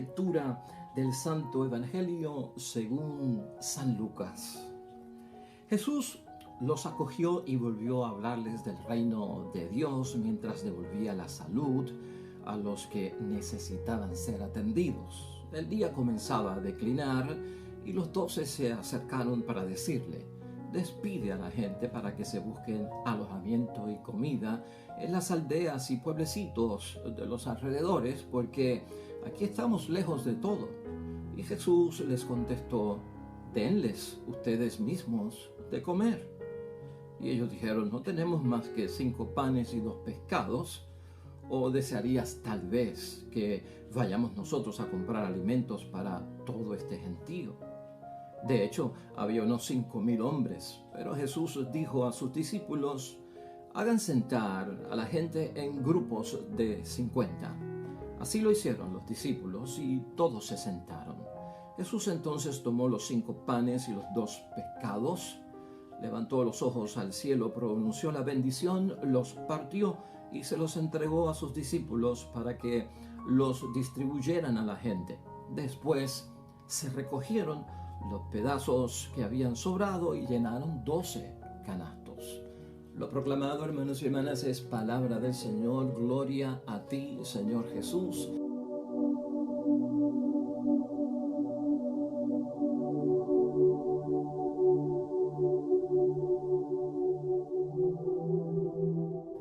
lectura del Santo Evangelio según San Lucas. Jesús los acogió y volvió a hablarles del reino de Dios mientras devolvía la salud a los que necesitaban ser atendidos. El día comenzaba a declinar y los 12 se acercaron para decirle: despide a la gente para que se busquen alojamiento y comida en las aldeas y pueblecitos de los alrededores, porque aquí estamos lejos de todo. Y Jesús les contestó: denles ustedes mismos de comer. Y ellos dijeron: no tenemos más que 5 panes y 2 pescados. ¿O desearías tal vez que vayamos nosotros a comprar alimentos para todo este gentío? De hecho, había unos 5,000 hombres, pero Jesús dijo a sus discípulos: hagan sentar a la gente en grupos de 50. Así lo hicieron los discípulos y todos se sentaron. Jesús entonces tomó los 5 panes y los 2 pescados, levantó los ojos al cielo, pronunció la bendición, los partió y se los entregó a sus discípulos para que los distribuyeran a la gente. Después se recogieron los pedazos que habían sobrado y llenaron 12 canastos. Lo proclamado, hermanos y hermanas, es palabra del Señor. Gloria a ti, Señor Jesús.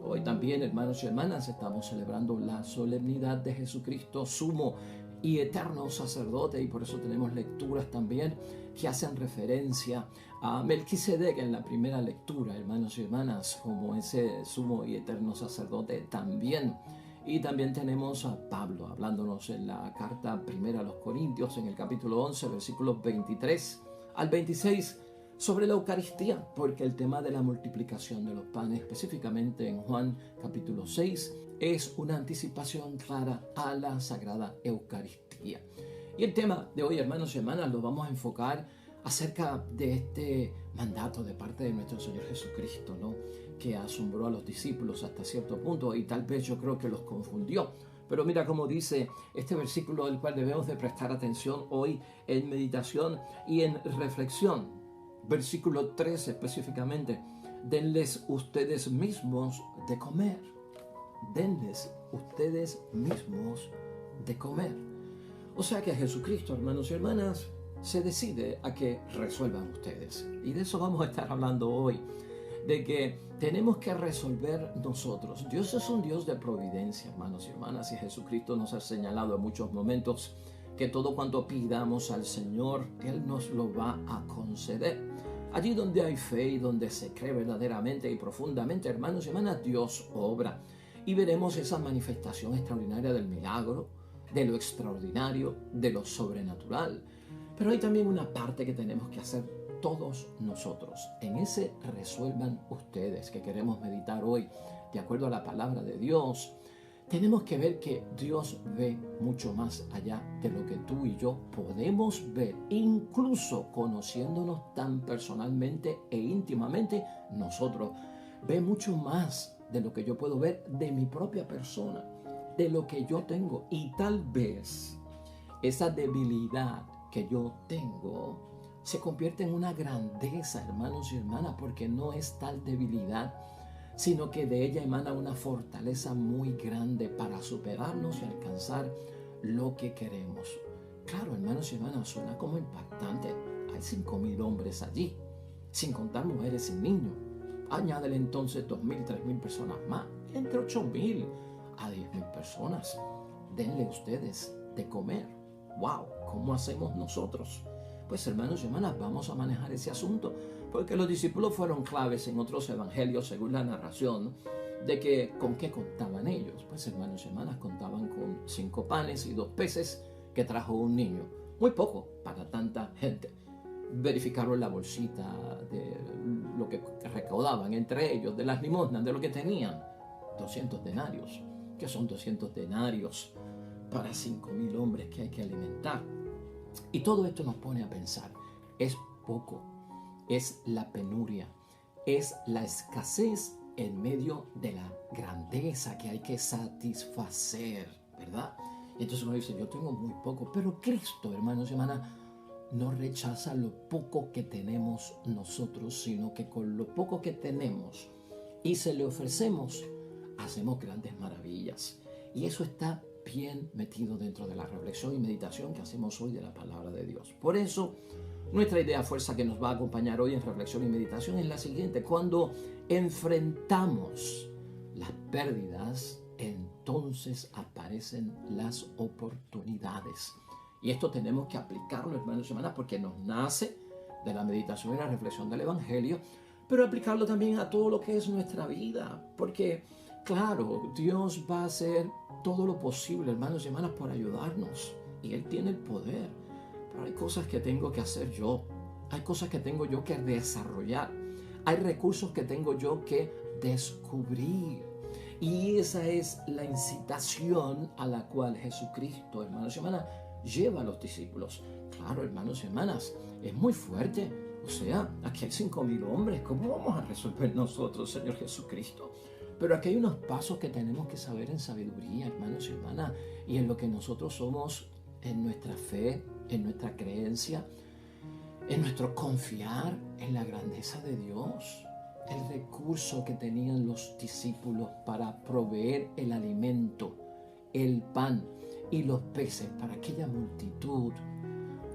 Hoy también, hermanos y hermanas, estamos celebrando la solemnidad de Jesucristo, sumo y eterno sacerdote, y por eso tenemos lecturas también que hacen referencia a Melquisedec en la primera lectura, hermanos y hermanas, como ese sumo y eterno sacerdote también. Y también tenemos a Pablo hablándonos en la carta primera a los Corintios, en el capítulo 11, versículos 23 al 26, sobre la Eucaristía, porque el tema de la multiplicación de los panes, específicamente en Juan capítulo 6, es una anticipación clara a la Sagrada Eucaristía. Y el tema de hoy, hermanos y hermanas, lo vamos a enfocar acerca de este mandato de parte de nuestro Señor Jesucristo, ¿no?, que asombró a los discípulos hasta cierto punto y tal vez yo creo que los confundió. Pero mira cómo dice este versículo, del cual debemos de prestar atención hoy en meditación y en reflexión. Versículo 13 específicamente: denles ustedes mismos de comer. Denles ustedes mismos de comer. O sea que Jesucristo, hermanos y hermanas, se decide a que resuelvan ustedes. Y de eso vamos a estar hablando hoy, de que tenemos que resolver nosotros. Dios es un Dios de providencia, hermanos y hermanas, y Jesucristo nos ha señalado en muchos momentos que todo cuanto pidamos al Señor, Él nos lo va a conceder. Allí donde hay fe y donde se cree verdaderamente y profundamente, hermanos y hermanas, Dios obra. Y veremos esa manifestación extraordinaria del milagro, de lo extraordinario, de lo sobrenatural. Pero hay también una parte que tenemos que hacer todos nosotros. En ese resuelvan ustedes que queremos meditar hoy, de acuerdo a la palabra de Dios. Tenemos que ver que Dios ve mucho más allá de lo que tú y yo podemos ver, incluso conociéndonos tan personalmente e íntimamente nosotros. Ve mucho más de lo que yo puedo ver de mi propia persona, de lo que yo tengo. Y tal vez esa debilidad que yo tengo se convierte en una grandeza, hermanos y hermanas, porque no es tal debilidad, sino que de ella emana una fortaleza muy grande para superarnos y alcanzar lo que queremos. Claro, hermanos y hermanas, suena como impactante. Hay 5,000 hombres allí, sin contar mujeres y niños. Añádele entonces 2,000, 3,000 personas más, entre 8,000 a 10,000 personas. Denle ustedes de comer. ¡Wow! ¿Cómo hacemos nosotros? Pues, hermanos y hermanas, vamos a manejar ese asunto, porque los discípulos fueron claves en otros evangelios, según la narración, de que con qué contaban ellos. Pues, hermanos y hermanas, contaban con 5 panes y 2 peces que trajo un niño. Muy poco para tanta gente. Verificaron la bolsita de lo que recaudaban entre ellos, de las limosnas, de lo que tenían. 200 denarios. ¿Qué son 200 denarios para 5,000 hombres que hay que alimentar? Y todo esto nos pone a pensar, es poco, es la penuria, es la escasez en medio de la grandeza que hay que satisfacer, ¿verdad? Entonces uno dice, yo tengo muy poco, pero Cristo, hermanos y hermanas, no rechaza lo poco que tenemos nosotros, sino que con lo poco que tenemos y se le ofrecemos, hacemos grandes maravillas. Y eso está bien metido dentro de la reflexión y meditación que hacemos hoy de la palabra de Dios. Por eso, nuestra idea fuerza que nos va a acompañar hoy en reflexión y meditación es la siguiente: cuando enfrentamos las pérdidas, entonces aparecen las oportunidades. Y esto tenemos que aplicarlo, hermanos y hermanas, porque nos nace de la meditación y la reflexión del Evangelio, pero aplicarlo también a todo lo que es nuestra vida, porque claro, Dios va a hacer todo lo posible, hermanos y hermanas, por ayudarnos, y Él tiene el poder. Pero hay cosas que tengo que hacer yo, hay cosas que tengo yo que desarrollar, hay recursos que tengo yo que descubrir. Y esa es la incitación a la cual Jesucristo, hermanos y hermanas, lleva a los discípulos. Claro, hermanos y hermanas, es muy fuerte. O sea, aquí hay 5,000 hombres. ¿Cómo vamos a resolver nosotros, Señor Jesucristo? Pero aquí hay unos pasos que tenemos que saber en sabiduría, hermanos y hermanas, y en lo que nosotros somos, en nuestra fe, en nuestra creencia, en nuestro confiar en la grandeza de Dios. El recurso que tenían los discípulos para proveer el alimento, el pan y los peces para aquella multitud,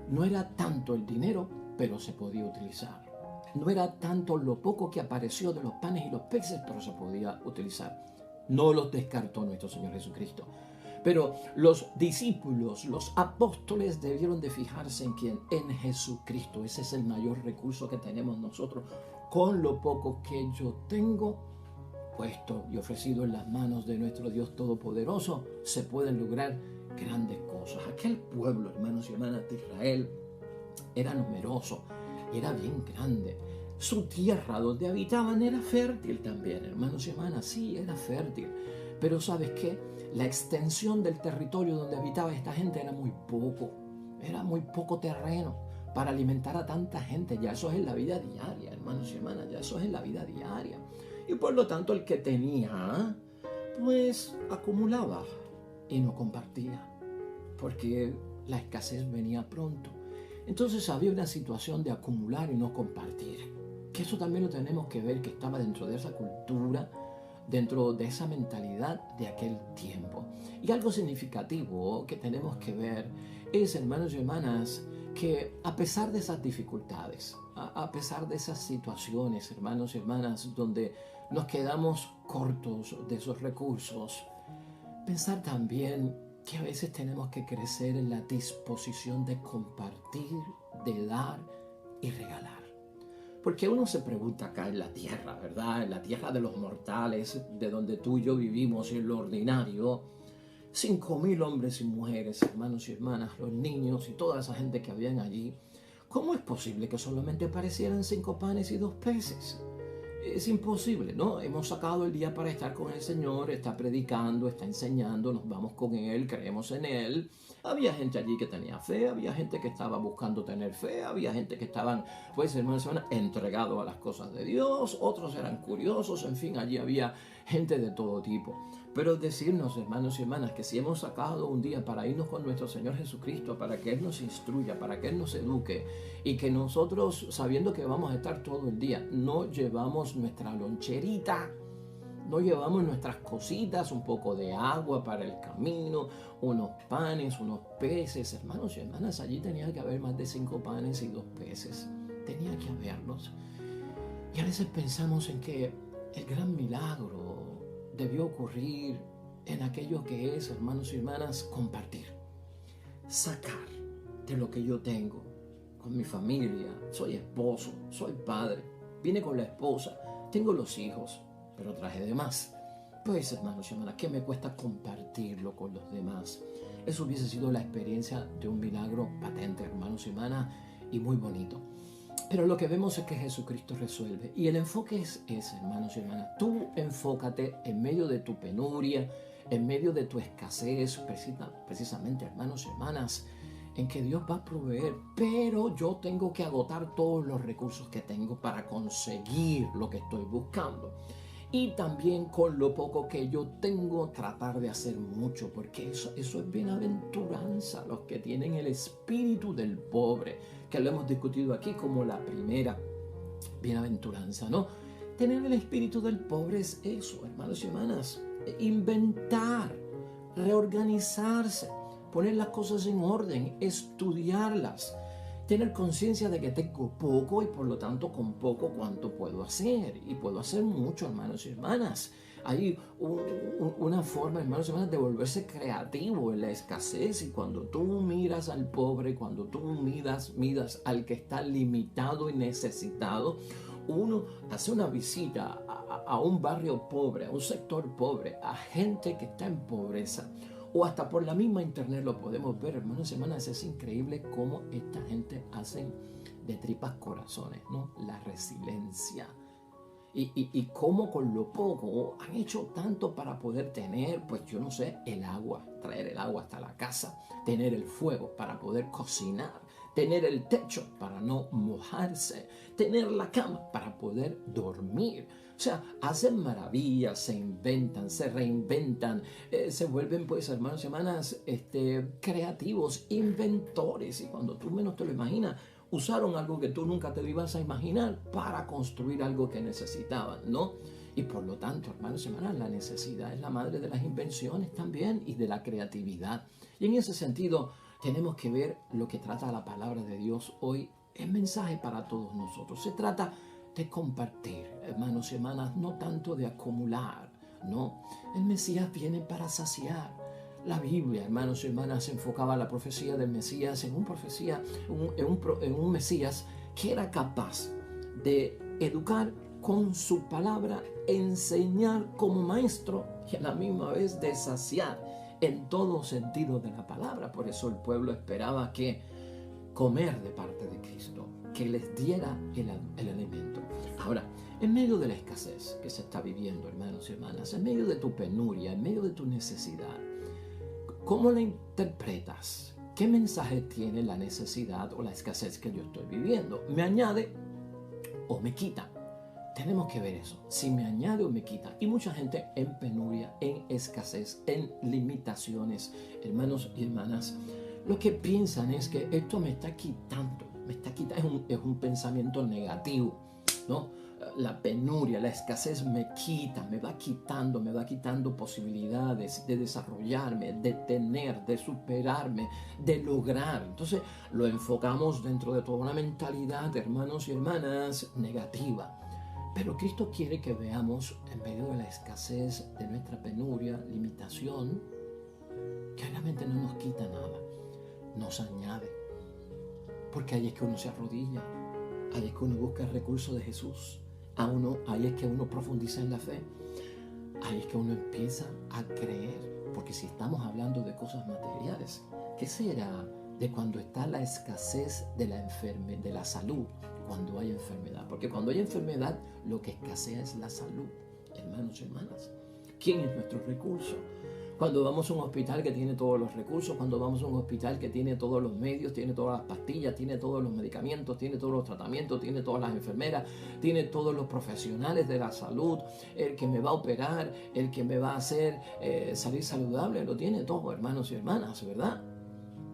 no era tanto el dinero, pero se podía utilizar. No era tanto lo poco que apareció de los panes y los peces, pero se podía utilizar. No los descartó nuestro Señor Jesucristo. Pero los discípulos, los apóstoles debieron de fijarse en quién, en Jesucristo. Ese es el mayor recurso que tenemos nosotros. Con lo poco que yo tengo puesto y ofrecido en las manos de nuestro Dios Todopoderoso, se pueden lograr grandes cosas. Aquel pueblo, hermanos y hermanas de Israel, era numeroso, era bien grande. Su tierra donde habitaban era fértil también, hermanos y hermanas, sí, era fértil. Pero ¿sabes qué? La extensión del territorio donde habitaba esta gente era muy poco terreno para alimentar a tanta gente. Ya eso es en la vida diaria, hermanos y hermanas, ya eso es en la vida diaria. Y por lo tanto el que tenía, pues acumulaba y no compartía, porque la escasez venía pronto. Entonces había una situación de acumular y no compartir, que eso también lo tenemos que ver, que estaba dentro de esa cultura, dentro de esa mentalidad de aquel tiempo. Y algo significativo que tenemos que ver es, hermanos y hermanas, que a pesar de esas dificultades, a pesar de esas situaciones, hermanos y hermanas, donde nos quedamos cortos de esos recursos, pensar también que a veces tenemos que crecer en la disposición de compartir, de dar y regalar. Porque uno se pregunta acá en la tierra, ¿verdad? En la tierra de los mortales, de donde tú y yo vivimos, en lo ordinario, 5,000 hombres y mujeres, hermanos y hermanas, los niños y toda esa gente que habían allí, ¿cómo es posible que solamente aparecieran 5 panes y 2 peces? Es imposible, ¿no? Hemos sacado el día para estar con el Señor, está predicando, está enseñando, nos vamos con Él, creemos en Él. Había gente allí que tenía fe, había gente que estaba buscando tener fe, había gente que estaban, pues hermanos, entregados a las cosas de Dios, otros eran curiosos, en fin, allí había gente de todo tipo. Pero decirnos, hermanos y hermanas, que si hemos sacado un día para irnos con nuestro Señor Jesucristo, para que Él nos instruya, para que Él nos eduque, y que nosotros, sabiendo que vamos a estar todo el día, no llevamos nuestra loncherita, no llevamos nuestras cositas, un poco de agua para el camino, unos panes, unos peces. Hermanos y hermanas, allí tenía que haber más de 5 panes y 2 peces. Tenía que haberlos. Y a veces pensamos en que el gran milagro debió ocurrir en aquello que es, hermanos y hermanas, compartir. Sacar de lo que yo tengo con mi familia. Soy esposo, soy padre, vine con la esposa, tengo los hijos, pero traje de más. Pues, hermanos y hermanas, ¿qué me cuesta compartirlo con los demás? Eso hubiese sido la experiencia de un milagro patente, hermanos y hermanas, y muy bonito. Pero lo que vemos es que Jesucristo resuelve. Y el enfoque es ese, hermanos y hermanas. Tú enfócate en medio de tu penuria, en medio de tu escasez, precisamente, hermanos y hermanas, en que Dios va a proveer. Pero yo tengo que agotar todos los recursos que tengo para conseguir lo que estoy buscando. y también con lo poco que yo tengo tratar de hacer mucho, porque eso es bienaventuranza, los que tienen el espíritu del pobre, que lo hemos discutido aquí como la primera bienaventuranza, ¿no? Tener el espíritu del pobre es eso, hermanos y hermanas, inventar, reorganizarse, poner las cosas en orden, estudiarlas, tener conciencia de que tengo poco y por lo tanto con poco cuánto puedo hacer. Y puedo hacer mucho, hermanos y hermanas. Hay una forma, hermanos y hermanas, de volverse creativo en la escasez. Y cuando tú miras al pobre, cuando tú miras al que está limitado y necesitado, uno hace una visita a un barrio pobre, a un sector pobre, a gente que está en pobreza. O hasta por la misma internet lo podemos ver, hermanos y hermanas. Es increíble cómo esta gente hace de tripas corazones, ¿no? La resiliencia. Y cómo con lo poco han hecho tanto para poder tener, pues yo no sé, el agua, traer el agua hasta la casa, tener el fuego para poder cocinar, tener el techo para no mojarse, tener la cama para poder dormir. O sea, hacen maravillas, se inventan, se reinventan, se vuelven, pues, hermanos y hermanas, creativos, inventores. Y cuando tú menos te lo imaginas, usaron algo que tú nunca te lo ibas a imaginar para construir algo que necesitaban, ¿no? Y por lo tanto, hermanos y hermanas, la necesidad es la madre de las invenciones también y de la creatividad. Y en ese sentido, tenemos que ver lo que trata la palabra de Dios hoy. El mensaje para todos nosotros. Se trata de compartir, hermanos y hermanas, no tanto de acumular, ¿no? El Mesías viene para saciar. La Biblia, hermanos y hermanas, enfocaba la profecía del Mesías en un Mesías que era capaz de educar con su palabra, enseñar como maestro y a la misma vez de saciar en todo sentido de la palabra. Por eso el pueblo esperaba que comer de parte de Cristo, que les diera el alimento. Ahora, en medio de la escasez que se está viviendo, hermanos y hermanas, en medio de tu penuria, en medio de tu necesidad, ¿cómo la interpretas? ¿Qué mensaje tiene la necesidad o la escasez que yo estoy viviendo? ¿Me añade o me quita? Tenemos que ver eso, si me añade o me quita. Y mucha gente en penuria, en escasez, en limitaciones, hermanos y hermanas, lo que piensan es que esto me está quitando, es un pensamiento negativo, ¿no? La penuria, la escasez me quita, me va quitando posibilidades de desarrollarme, de tener, de superarme, de lograr. Entonces lo enfocamos dentro de toda una mentalidad, hermanos y hermanas, negativa. Pero Cristo quiere que veamos en medio de la escasez, de nuestra penuria, limitación, que realmente no nos quita nada, nos añade. Porque ahí es que uno se arrodilla, ahí es que uno busca el recurso de Jesús, ahí es que uno profundiza en la fe, ahí es que uno empieza a creer. Porque si estamos hablando de cosas materiales, ¿qué será de cuando está la escasez de la salud? Cuando hay enfermedad, porque cuando hay enfermedad lo que escasea es la salud, hermanos y hermanas. ¿Quién es nuestro recurso? Cuando vamos a un hospital que tiene todos los recursos, cuando vamos a un hospital que tiene todos los medios, tiene todas las pastillas, tiene todos los medicamentos, tiene todos los tratamientos, tiene todas las enfermeras, tiene todos los profesionales de la salud, el que me va a operar, el que me va a hacer salir saludable, lo tiene todo, hermanos y hermanas, ¿verdad?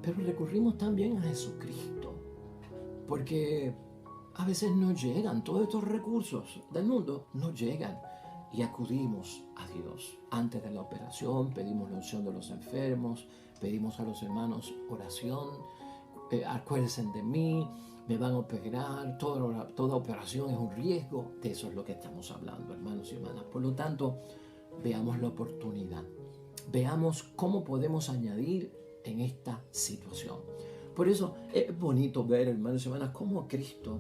Pero recurrimos también a Jesucristo, porque a veces no llegan, todos estos recursos del mundo no llegan, y acudimos a Dios. Antes de la operación pedimos la unción de los enfermos, pedimos a los hermanos oración, acuérdense de mí, me van a operar, toda operación es un riesgo. De eso es lo que estamos hablando, hermanos y hermanas. Por lo tanto, veamos la oportunidad, veamos cómo podemos añadir en esta situación. Por eso es bonito ver, hermanos y hermanas, cómo Cristo,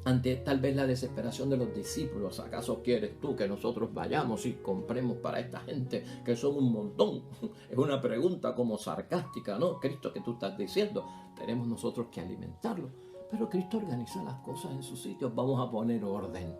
ante tal vez la desesperación de los discípulos, ¿acaso quieres tú que nosotros vayamos y compremos para esta gente que son un montón? Es una pregunta como sarcástica, ¿no? Cristo, ¿qué tú estás diciendo? Tenemos nosotros que alimentarlo. Pero Cristo organiza las cosas en sus sitios. Vamos a poner orden,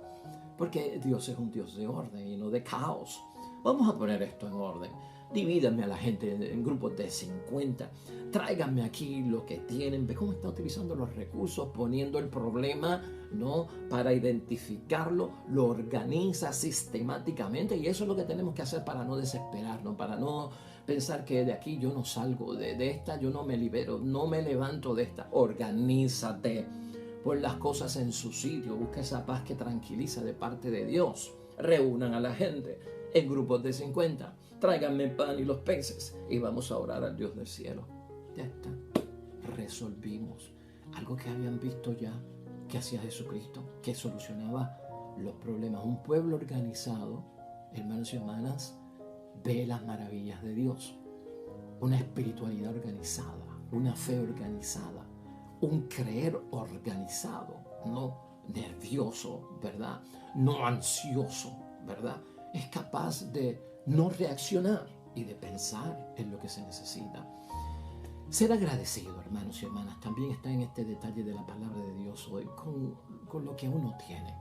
porque Dios es un Dios de orden y no de caos. Vamos a poner esto en orden. Divídanme a la gente en grupos de 50. Tráiganme aquí lo que tienen. Ve cómo está utilizando los recursos, poniendo el problema, ¿no? Para identificarlo, lo organiza sistemáticamente. Y eso es lo que tenemos que hacer para no desesperarnos, para no pensar que de aquí yo no salgo, de esta yo no me libero, no me levanto de esta. Organízate. Pon las cosas en su sitio. Busca esa paz que tranquiliza de parte de Dios. Reúnan a la gente en grupos de 50. Tráiganme pan y los peces y vamos a orar al Dios del cielo. Ya está. Resolvimos algo que habían visto ya que hacía Jesucristo, que solucionaba los problemas. Un pueblo organizado, hermanos y hermanas, ve las maravillas de Dios. Una espiritualidad organizada, una fe organizada, un creer organizado, no nervioso, ¿verdad? No ansioso, ¿verdad? Es capaz de no reaccionar y de pensar en lo que se necesita. Ser agradecido, hermanos y hermanas, también está en este detalle de la palabra de Dios hoy, con lo que uno tiene.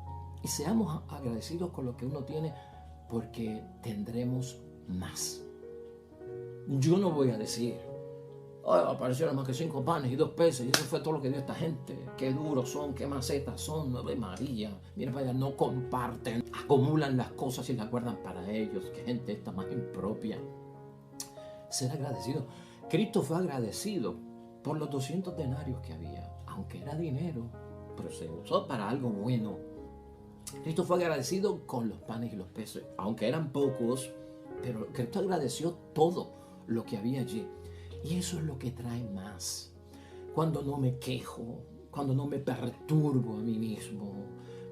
Y seamos agradecidos con lo que uno tiene, porque tendremos más. Yo no voy a decir, aparecieron más que 5 panes y 2 peces, y eso fue todo lo que dio esta gente. Qué duros son, qué macetas son, Ave María. Mira, vaya, no comparten, acumulan las cosas y las guardan para ellos. Qué gente esta más impropia. Ser agradecido. Cristo fue agradecido por los 200 denarios que había, aunque era dinero, pero se usó para algo bueno. Cristo fue agradecido con los panes y los peces, aunque eran pocos, pero Cristo agradeció todo lo que había allí. Y eso es lo que trae más. Cuando no me quejo, cuando no me perturbo a mí mismo,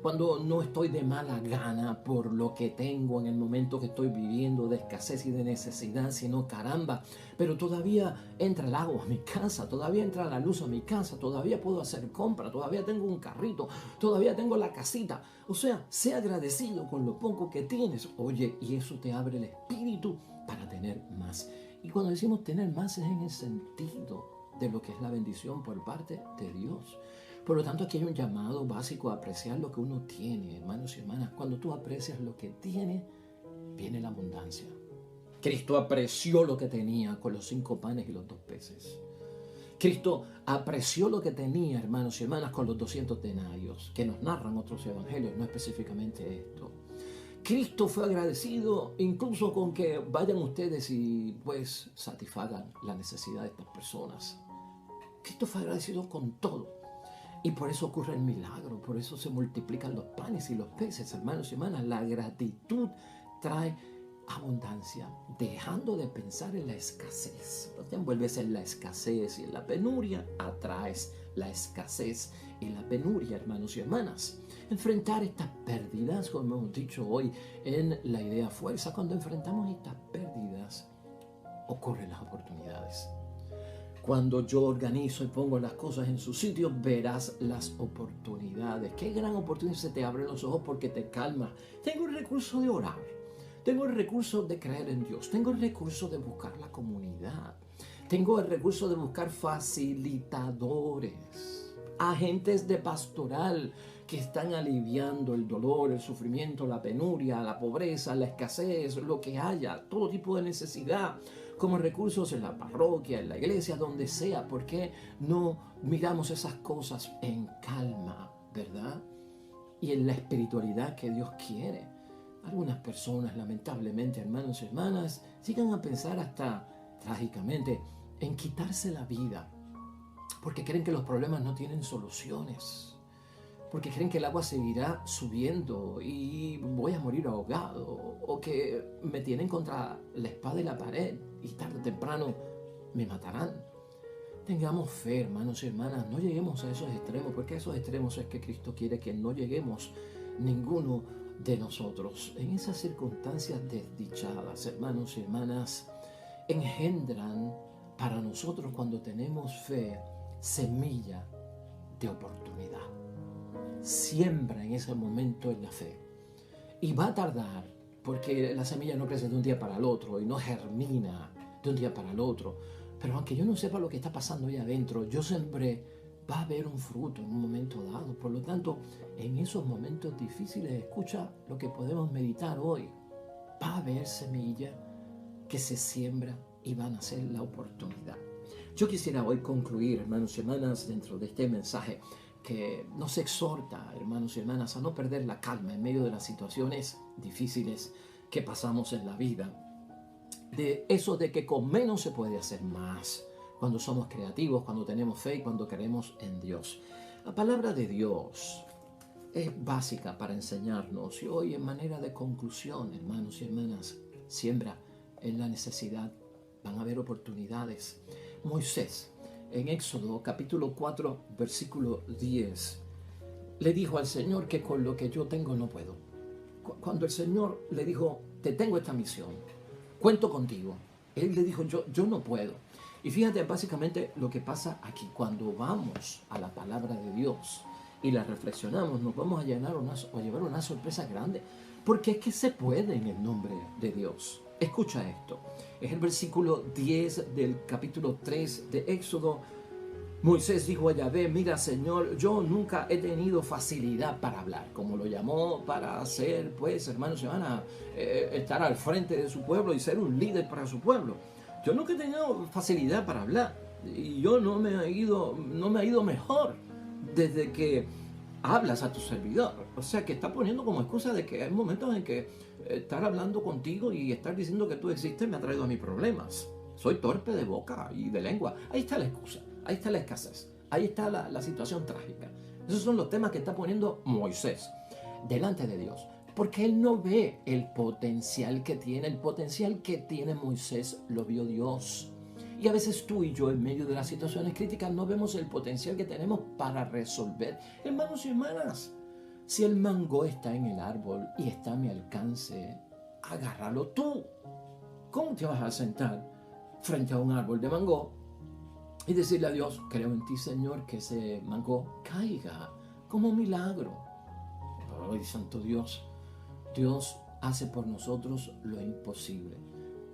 cuando no estoy de mala gana por lo que tengo en el momento que estoy viviendo de escasez y de necesidad, sino caramba, pero todavía entra el agua a mi casa, todavía entra la luz a mi casa, todavía puedo hacer compra, todavía tengo un carrito, todavía tengo la casita. O sea, sé agradecido con lo poco que tienes. Oye, y eso te abre el espíritu para tener más. Y cuando decimos tener más es en el sentido de lo que es la bendición por parte de Dios. Por lo tanto, aquí hay un llamado básico a apreciar lo que uno tiene, hermanos y hermanas. Cuando tú aprecias lo que tienes, viene la abundancia. Cristo apreció lo que tenía con los 5 panes y los 2 peces. Cristo apreció lo que tenía, hermanos y hermanas, con los 200 denarios, que nos narran otros evangelios, no específicamente esto. Cristo fue agradecido incluso con que vayan ustedes y pues satisfagan la necesidad de estas personas. Cristo fue agradecido con todo. Y por eso ocurre el milagro, por eso se multiplican los panes y los peces, hermanos y hermanas. La gratitud trae abundancia, dejando de pensar en la escasez. No te envuelves en la escasez y en la penuria, atraes la escasez y la penuria, hermanos y hermanas. Enfrentar estas pérdidas, como hemos dicho hoy en la idea fuerza, cuando enfrentamos estas pérdidas, ocurren las oportunidades. Cuando yo organizo y pongo las cosas en su sitio, verás las oportunidades. Qué gran oportunidad, se te abren los ojos porque te calma. Tengo el recurso de orar. Tengo el recurso de creer en Dios. Tengo el recurso de buscar la comunidad. Tengo el recurso de buscar facilitadores, agentes de pastoral que están aliviando el dolor, el sufrimiento, la penuria, la pobreza, la escasez, lo que haya, todo tipo de necesidad, como recursos en la parroquia, en la iglesia, donde sea. ¿Por qué no miramos esas cosas en calma, verdad? Y en la espiritualidad que Dios quiere. Algunas personas, lamentablemente, hermanos y hermanas, llegan a pensar hasta trágicamente en quitarse la vida, porque creen que los problemas no tienen soluciones, porque creen que el agua seguirá subiendo y voy a morir ahogado, o que me tienen contra la espada y la pared y tarde o temprano me matarán. Tengamos fe, hermanos y hermanas, no lleguemos a esos extremos, porque a esos extremos es que Cristo quiere que no lleguemos ninguno de nosotros. En esas circunstancias desdichadas, hermanos y hermanas, engendran para nosotros, cuando tenemos fe, semilla de oportunidad. Siembra en ese momento en la fe. Y va a tardar, porque la semilla no crece de un día para el otro y no germina de un día para el otro. Pero aunque yo no sepa lo que está pasando ahí adentro, yo sembré, va a haber un fruto en un momento dado. Por lo tanto, en esos momentos difíciles, escucha lo que podemos meditar hoy. va a haber semilla que se siembra y van a ser la oportunidad. Yo quisiera hoy concluir, hermanos y hermanas, dentro de este mensaje que nos exhorta, hermanos y hermanas, a no perder la calma en medio de las situaciones difíciles que pasamos en la vida. De eso de que con menos se puede hacer más, cuando somos creativos, cuando tenemos fe y cuando creemos en Dios. La palabra de Dios es básica para enseñarnos, y hoy en manera de conclusión, hermanos y hermanas, siembra en la necesidad, van a haber oportunidades. Moisés, en Éxodo capítulo 4, versículo 10, le dijo al Señor que con lo que yo tengo no puedo. Cuando el Señor le dijo, te tengo esta misión, cuento contigo, él le dijo, yo no puedo. Y fíjate básicamente lo que pasa aquí. Cuando vamos a la palabra de Dios y la reflexionamos, nos vamos a llevar una sorpresa grande, porque es que se puede en el nombre de Dios. Escucha esto, es el versículo 10 del capítulo 3 de Éxodo. Moisés dijo a Yahvé, mira Señor, yo nunca he tenido facilidad para hablar, como lo llamó para hacer, pues, hermanos y hermanas, estar al frente de su pueblo y ser un líder para su pueblo. Yo nunca he tenido facilidad para hablar, y yo no me ha ido mejor desde que hablas a tu servidor. O sea, que está poniendo como excusa de que hay momentos en que estar hablando contigo y estar diciendo que tú existes me ha traído a mí problemas. Soy torpe de boca y de lengua. Ahí está la excusa, ahí está la escasez, ahí está la situación trágica. Esos son los temas que está poniendo Moisés delante de Dios, porque él no ve el potencial que tiene. El potencial que tiene Moisés lo vio Dios. Y a veces tú y yo, en medio de las situaciones críticas, no vemos el potencial que tenemos para resolver. Hermanos y hermanas, si el mango está en el árbol y está a mi alcance, agárralo tú. ¿Cómo te vas a sentar frente a un árbol de mango y decirle a Dios, creo en ti, Señor, que ese mango caiga como milagro? ¡Ay, santo Dios! Dios hace por nosotros lo imposible,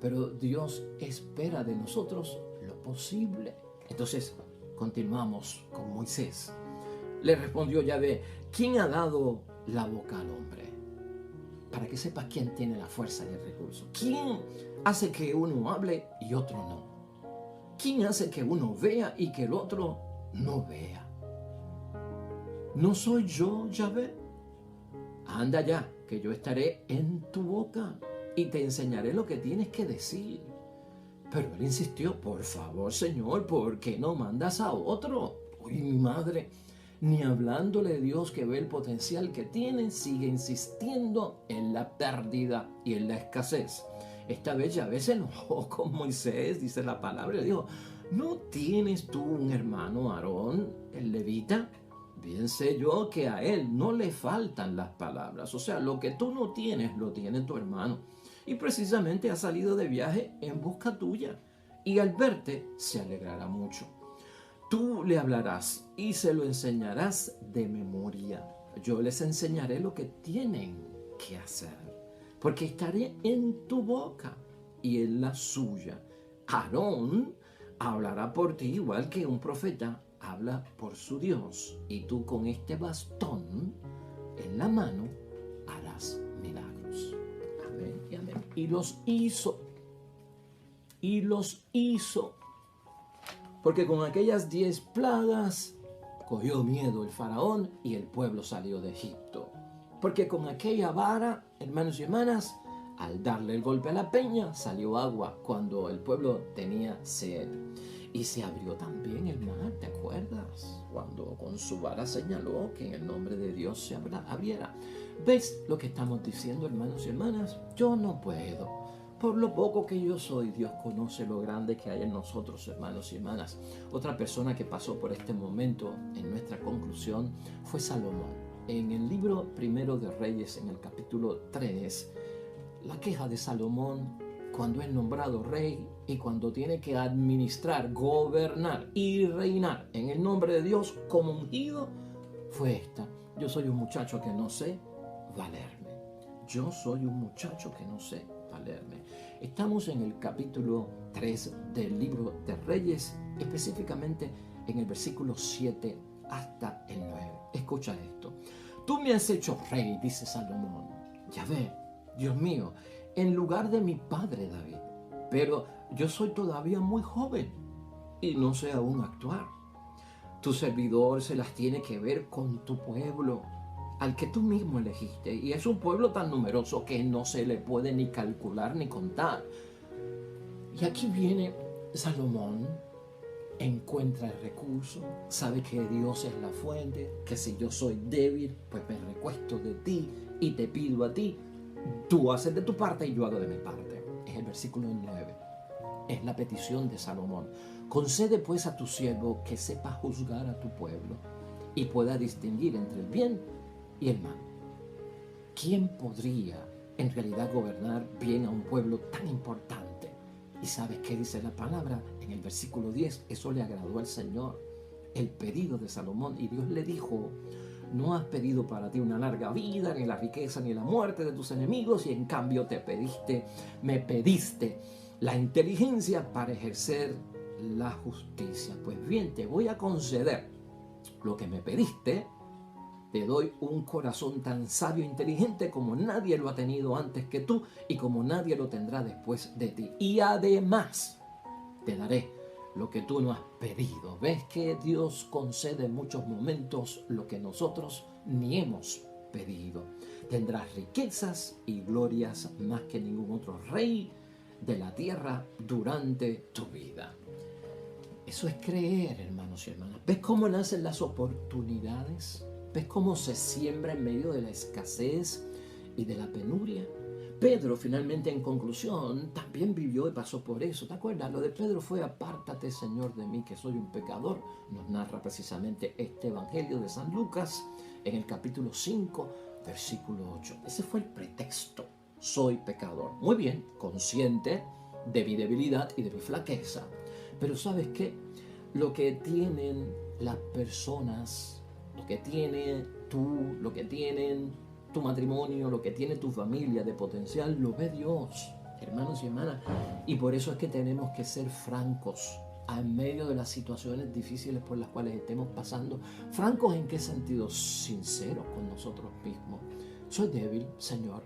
pero Dios espera de nosotros lo posible. Entonces, continuamos con Moisés. Le respondió Yahvé, ¿quién ha dado la boca al hombre? Para que sepas quién tiene la fuerza y el recurso. ¿Quién hace que uno hable y otro no? ¿Quién hace que uno vea y que el otro no vea? ¿No soy yo, Yahvé? Anda ya, que yo estaré en tu boca y te enseñaré lo que tienes que decir. Pero él insistió, por favor, Señor, ¿por qué no mandas a otro? Uy, mi madre, ni hablándole de Dios que ve el potencial que tiene, sigue insistiendo en la pérdida y en la escasez. Esta vez Yahvé se enojó con Moisés, dice la palabra, y le dijo, ¿no tienes tú un hermano Aarón, el levita? Bien sé yo que a él no le faltan las palabras. O sea, lo que tú no tienes, lo tiene tu hermano. Y precisamente ha salido de viaje en busca tuya. Y al verte, se alegrará mucho. Tú le hablarás y se lo enseñarás de memoria. Yo les enseñaré lo que tienen que hacer. Porque estaré en tu boca y en la suya. Aarón hablará por ti igual que un profeta habla por su Dios, y tú con este bastón en la mano harás milagros. Amén y amén. Y los hizo, porque con aquellas 10 plagas cogió miedo el faraón y el pueblo salió de Egipto. Porque con aquella vara, hermanos y hermanas, al darle el golpe a la peña, salió agua cuando el pueblo tenía sed. Y se abrió también el mar, ¿te acuerdas? Cuando con su vara señaló que en el nombre de Dios se abriera. ¿Ves lo que estamos diciendo, hermanos y hermanas? Yo no puedo. Por lo poco que yo soy, Dios conoce lo grande que hay en nosotros, hermanos y hermanas. Otra persona que pasó por este momento en nuestra conclusión fue Salomón. En el libro Primero de Reyes, en el capítulo 3, la queja de Salomón cuando es nombrado rey y cuando tiene que administrar, gobernar y reinar en el nombre de Dios como ungido, fue esta: yo soy un muchacho que no sé valerme. Yo soy un muchacho que no sé valerme. Estamos en el capítulo 3 del libro de Reyes, específicamente en el versículo 7 hasta el 9. Escucha esto. Tú me has hecho rey, dice Salomón. Yahvé, Dios mío, en lugar de mi padre David. Pero yo soy todavía muy joven y no sé aún actuar. Tu servidor se las tiene que ver con tu pueblo, al que tú mismo elegiste. Y es un pueblo tan numeroso que no se le puede ni calcular ni contar. Y aquí viene Salomón, encuentra el recurso, sabe que Dios es la fuente, que si yo soy débil, pues me recuesto de ti y te pido a ti. Tú haces de tu parte y yo hago de mi parte. Es el versículo 9. Es la petición de Salomón. Concede pues a tu siervo que sepa juzgar a tu pueblo y pueda distinguir entre el bien y el mal. ¿Quién podría en realidad gobernar bien a un pueblo tan importante? ¿Y sabes qué dice la palabra? En el versículo 10, eso le agradó al Señor, el pedido de Salomón. Y Dios le dijo: no has pedido para ti una larga vida, ni la riqueza, ni la muerte de tus enemigos, y en cambio me pediste la inteligencia para ejercer la justicia. Pues bien, te voy a conceder lo que me pediste. Te doy un corazón tan sabio e inteligente como nadie lo ha tenido antes que tú y como nadie lo tendrá después de ti. Y además te daré lo que tú no has pedido. ¿Ves que Dios concede en muchos momentos lo que nosotros ni hemos pedido? Tendrás riquezas y glorias más que ningún otro rey de la tierra durante tu vida. Eso es creer, hermanos y hermanas. ¿Ves cómo nacen las oportunidades? ¿Ves cómo se siembra en medio de la escasez y de la penuria? Pedro, finalmente, en conclusión, también vivió y pasó por eso. ¿Te acuerdas? Lo de Pedro fue: apártate, Señor, de mí, que soy un pecador. Nos narra precisamente este Evangelio de San Lucas en el capítulo 5, versículo 8. Ese fue el pretexto: soy pecador. Muy bien, consciente de mi debilidad y de mi flaqueza. Pero ¿sabes qué? Lo que tienen las personas, lo que tiene tú, lo que tienen tu matrimonio, lo que tiene tu familia de potencial, lo ve Dios, hermanos y hermanas. Y por eso es que tenemos que ser francos en medio de las situaciones difíciles por las cuales estemos pasando. ¿Francos en qué sentido? Sinceros con nosotros mismos. Soy débil, Señor,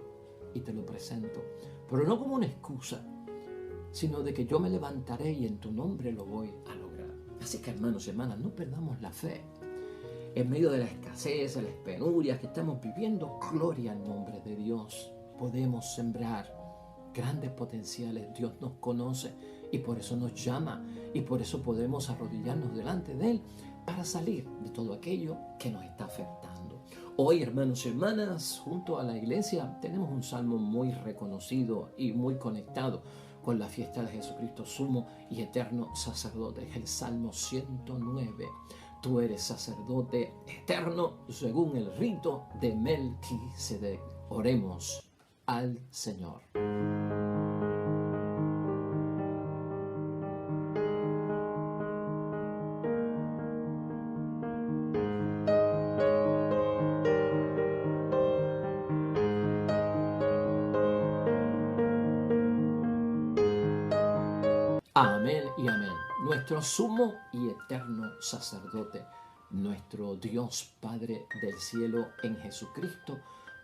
y te lo presento, pero no como una excusa, sino de que yo me levantaré y en tu nombre lo voy a lograr. Así que, hermanos y hermanas, no perdamos la fe. En medio de la escasez, de las penurias que estamos viviendo, gloria al nombre de Dios. Podemos sembrar grandes potenciales. Dios nos conoce y por eso nos llama, y por eso podemos arrodillarnos delante de Él para salir de todo aquello que nos está afectando. Hoy, hermanos y hermanas, junto a la iglesia tenemos un salmo muy reconocido y muy conectado con la fiesta de Jesucristo, sumo y eterno sacerdote. Es el Salmo 109. Tú eres sacerdote eterno según el rito de Melquisedec. Oremos al Señor. Amén y amén. Nuestro sumo y eterno sacerdote, nuestro Dios Padre del cielo en Jesucristo,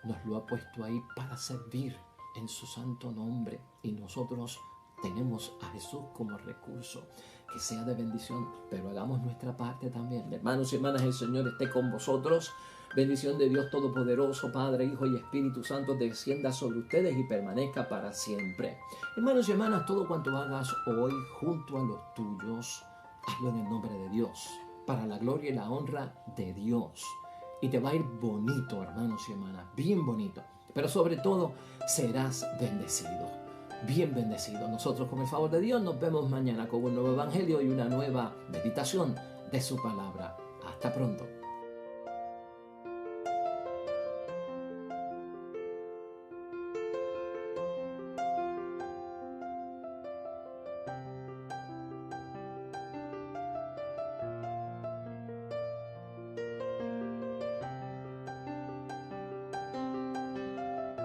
nos lo ha puesto ahí para servir en su santo nombre. Y nosotros tenemos a Jesús como recurso. Que sea de bendición, pero hagamos nuestra parte también. Hermanos y hermanas, el Señor esté con vosotros. Bendición de Dios Todopoderoso, Padre, Hijo y Espíritu Santo, descienda sobre ustedes y permanezca para siempre. Hermanos y hermanas, todo cuanto hagas hoy junto a los tuyos, hazlo en el nombre de Dios, para la gloria y la honra de Dios. Y te va a ir bonito, hermanos y hermanas, bien bonito. Pero sobre todo, serás bendecido, bien bendecido. Nosotros, con el favor de Dios, nos vemos mañana con un nuevo evangelio y una nueva meditación de su palabra. Hasta pronto.